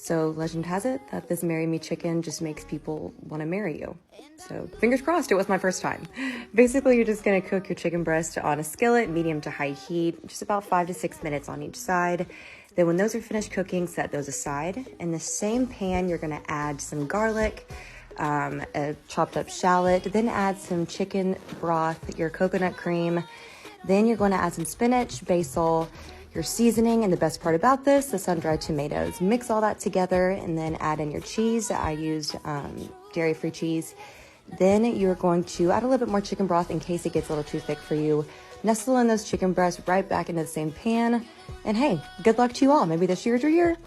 So legend has it that this Marry Me chicken just makes people want to marry you. So fingers crossed, it was my first time. Basically, you're just gonna cook your chicken breast on a skillet, medium to high heat, just about 5 to 6 minutes on each side. Then when those are finished cooking, set those aside. In the same pan, you're gonna add some garlic, a chopped up shallot, then add some chicken broth, your coconut cream. Then you're going to add some spinach, basil, your seasoning, and the best part about this, the sun-dried tomatoes. Mix all that together and then add in your cheese. I used dairy-free cheese. Then you're going to add a little bit more chicken broth in case it gets a little too thick for you. Nestle in those chicken breasts right back into the same pan. And hey, good luck to you all. Maybe this year's your year.